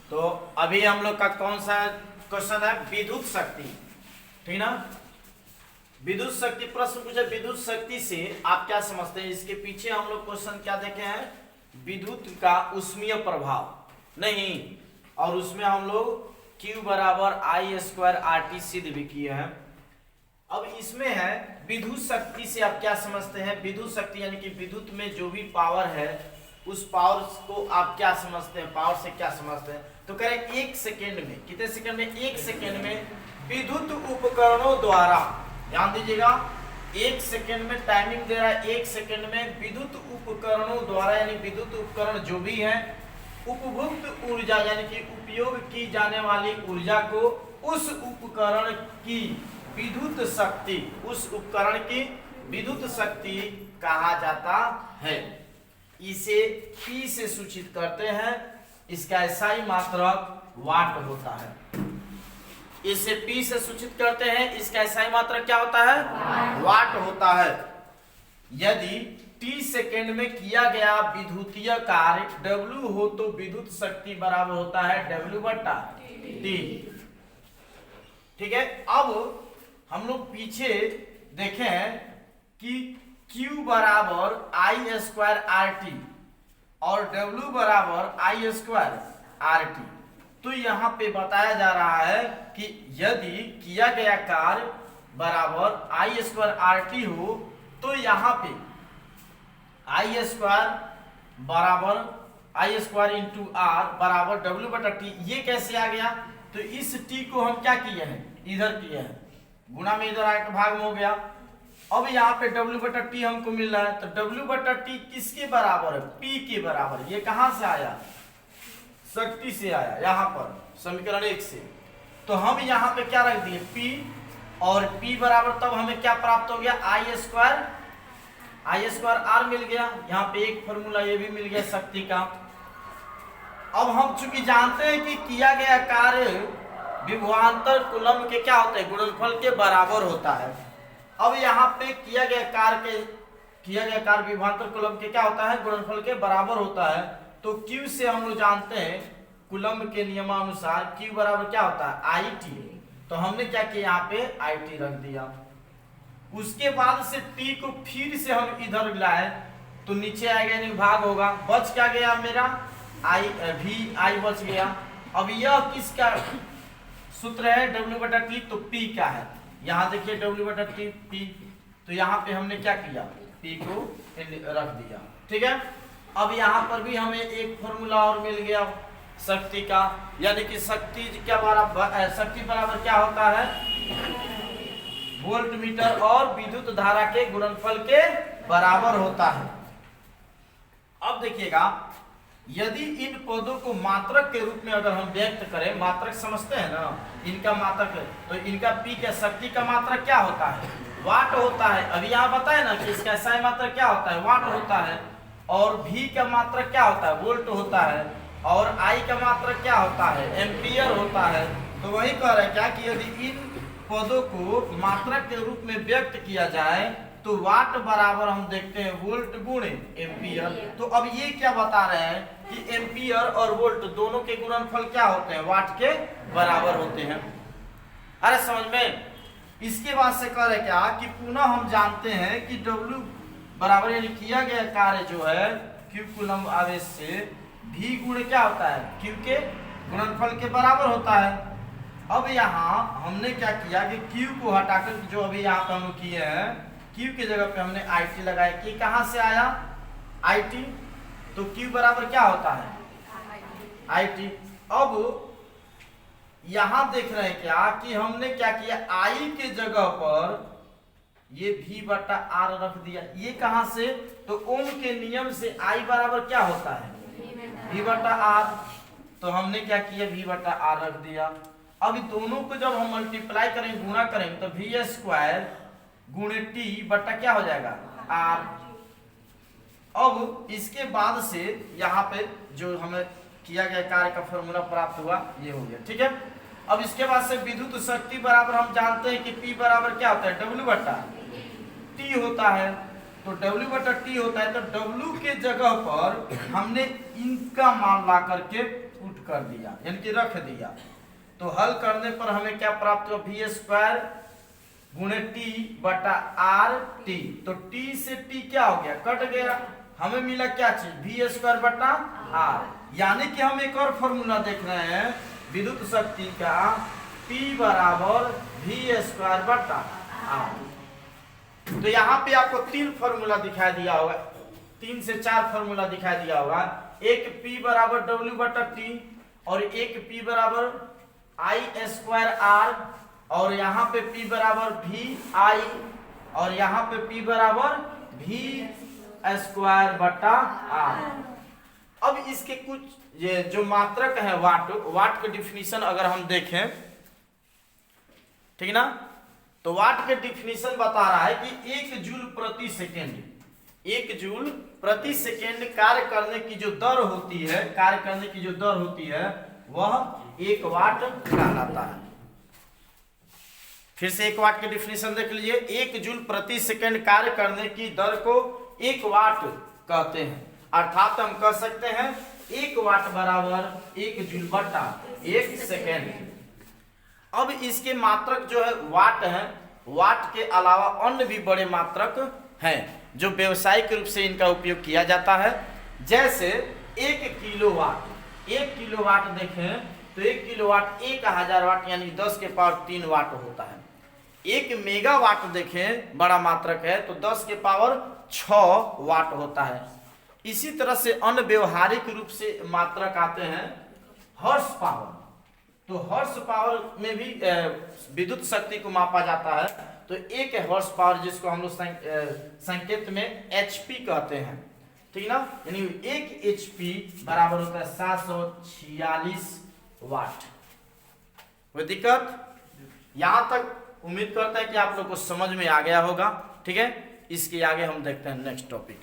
तो अभी हम लोग का कौन सा क्वेश्चन है, विद्युत शक्ति, ठीक ना। विद्युत शक्ति प्रश्न पूछे, विद्युत शक्ति से आप क्या समझते हैं। इसके पीछे हम लोग क्वेश्चन क्या देखे हैं, विद्युत का ऊष्मीय प्रभाव नहीं, और उसमें हम लोग Q बराबर I स्क्वायर RT सिद्ध भी किए हैं। अब इसमें है विद्युत शक्ति से आप क्या समझते हैं। विद्युत शक्ति यानी कि विद्युत में जो भी पावर है उस पावर को आप क्या समझते हैं, पावर से क्या समझते हैं। तो कह रहे 1 सेकेंड में, कितने सेकेंड में, 1 सेकेंड में विद्युत उपकरणों द्वारा, ध्यान दीजिएगा 1 सेकेंड में टाइमिंग दे रहा है, 1 सेकेंड में विद्युत उपकरणों द्वारा, यानी विद्युत उपकरण जो भी है, उपभुक्त ऊर्जा यानी कि उपयोग की जाने वाली ऊर्जा को उस उपकरण की विद्युत शक्ति, उस उपकरण की विद्युत शक्ति कहा जाता है। इसे P से सूचित करते हैं। इसका SI मात्रक वाट होता है। इसे P से सूचित करते हैं, इसका SI मात्रक क्या होता है, वाट होता है। यदि T सेकेंड में किया गया विद्युतीय कार्य W हो तो विद्युत शक्ति बराबर होता है W बटा T। ठीक है। अब हम लोग पीछे देखें कि Q बराबर I स्क्वायर RT और W बराबर I स्क्वायर RT। तो यहाँ पे बताया जा रहा है कि यदि किया गया कार्य बराबर I स्क्वायर RT हो तो यहाँ पे I स्क्वायर बराबर I स्क्वायर इंटू R बराबर W बटा T। ये कैसे आ गया, तो इस T को हम क्या किए हैं, इधर किए हैं, गुणा में इधर आके भाग में हो गया। अब यहाँ पे W बटा T हमको मिल रहा है, तो W बटा T किसके बराबर है, P के बराबर। ये कहां से आया, शक्ति से आया, यहाँ पर समीकरण 1 से। तो हम यहाँ पे क्या रख दिए, P, और P बराबर तब हमें क्या प्राप्त हो गया, I स्क्वायर R मिल गया। यहाँ पे एक फॉर्मूला ये भी मिल गया शक्ति का। अब हम चूंकि जानते हैं कि किया गया कार्य विभवांतर कूलम्ब के क्या होते हैं, गुणनफल के बराबर होता है। अब यहाँ पे किया गया कार्य विभवांतर कूलम्ब के क्या होता है, गुणनफल के बराबर होता है। तो Q से हम लोग जानते हैं कूलम्ब के नियमानुसार Q बराबर क्या होता है, IT। तो हमने क्या किया, यहाँ पे IT रख दिया। उसके बाद से T को फिर से हम इधर लाए तो नीचे आएगा, यानी भाग होगा, बच क्या गया मेरा I बच गया। अब यह किसका सूत्र है, W बटा T, तो P का है। यहाँ देखिए W बटा P, तो यहाँ पे हमने क्या किया, P को रख दिया। ठीक है। अब यहाँ पर भी हमें एक फॉर्मूला और मिल गया शक्ति का, यानी कि शक्ति बराबर क्या होता है, वोल्ट मीटर और विद्युत धारा के गुणनफल के बराबर होता है। अब देखिएगा, यदि इन पदों को मात्रक के रूप में अगर हम व्यक्त करें, मात्रक समझते हैं ना, इनका मात्रक, तो इनका P का शक्ति का मात्रक क्या होता है, वाट होता है। अभी यहाँ बताए ना कि इसका SI मात्रक क्या होता है, वाट होता है, और V का मात्रक क्या होता है, वोल्ट होता है, और I का मात्रक क्या होता है, एम्पियर होता है। तो वही कह रहे हैं क्या कि यदि इन पदों को मात्रक के रूप में व्यक्त किया जाए तो वाट बराबर हम देखते हैं वोल्ट गुणे एम्पियर। तो अब ये क्या बता रहे हैं कि एम्पियर और वोल्ट दोनों के गुणनफल क्या होते हैं, वाट के बराबर होते हैं। अरे समझ में। इसके बाद से कह रहे क्या कि पुनः हम जानते हैं कि W बराबर, यानी किया गया कार्य जो है Q कूलम्ब आवेश से V गुणे क्या होता है, Q के गुणनफल के बराबर होता है। अब यहाँ हमने क्या किया कि Q को हटाकर, जो अभी यहाँ पे हम किए हैं, Q की जगह पे हमने IT लगाया। कि कहाँ से आया, IT, तो Q बराबर क्या होता है, IT। अब यहाँ देख रहे हैं क्या कि हमने क्या किया, I के जगह पर ये V बटा R रख दिया। ये कहाँ से, तो ओम के नियम से I बराबर क्या होता है, V बटा R। तो हमने क्या किया, V बटा R रख दिया। अब दोनों को जब हम मल्टीप्लाई करेंगे, गुणा करेंगे, तो V स्क्वायर गुणे T बटा क्या हो जाएगा, R। अब इसके बाद से यहाँ पे जो हमें किया गया कार्य का फॉर्मूला प्राप्त हुआ, ये हो गया। ठीक है। अब इसके बाद से विद्युत शक्ति बराबर हम जानते हैं कि P बराबर क्या होता है, W बटा T होता है। तो W बटा T होता है, तो W के जगह पर हमने इनका मान ला करके पुट कर दिया, यानी कि रख दिया। तो हल करने पर हमें क्या प्राप्त हुआ, वी स्क्वायर गुणे टी बटा आर टी। तो टी से टी क्या हो गया, कट गया, हमें मिला क्या चीज, वी स्क्वायर बटा आर। यानी कि हम एक और फॉर्मूला देख रहे हैं विद्युत शक्ति का, P बराबर वी स्क्वायर बटा आर। तो यहाँ पे आपको 3 फॉर्मूला दिखाई दिया होगा, 3 से 4 फॉर्मूला दिखाई दिया होगा। एक P बराबर W बटा टी, और एक P बराबर I स्क्वायर आर, और यहाँ पे P बराबर वी आई, और यहाँ पे P बराबर वी स्क्वायर बटा आर। अब इसके कुछ ये जो मात्रक है वाट, वाट के डिफिनीशन अगर हम देखें, ठीक ना, तो वाट के डिफिनीशन बता रहा है कि 1 जूल प्रति सेकेंड, 1 जूल प्रति सेकेंड कार्य करने की जो दर होती है, कार्य करने की जो दर होती है वह 1 वाट कहलाता है। फिर से 1 वाट के डिफिनीशन देख लीजिए, 1 जूल प्रति सेकेंड कार्य करने की दर को 1 वाट कहते हैं। अर्थात हम कह सकते हैं 1 वाट बराबर 1 जूल बटा 1 सेकेंड। अब इसके मात्रक जो है वाट है, वाट के अलावा अन्य भी बड़े मात्रक हैं जो व्यावसायिक रूप से इनका उपयोग किया जाता है। जैसे 1 किलोवाट, 1 किलोवाट देखें तो 1 किलोवाट 1000 वाट यानी 10 के पावर 3 वाट होता है। 1 मेगावाट देखें बड़ा मात्रक है तो 10 के पावर 6 वाट होता है। इसी तरह से अन्य व्यवहारिक रूप से मात्रक आते हैं हॉर्स पावर। तो हॉर्स पावर में भी विद्युत शक्ति को मापा जाता है। तो 1 हॉर्स पावर जिसको हम लोग संकेत में एचपी कहते हैं, ठीक ना, यानी 1 एचपी बराबर होता है 746 वाट। कोई दिक्कत? यहां तक उम्मीद करता है कि आप लोग को समझ में आ गया होगा। ठीक है, इसके आगे हम देखते हैं नेक्स्ट टॉपिक।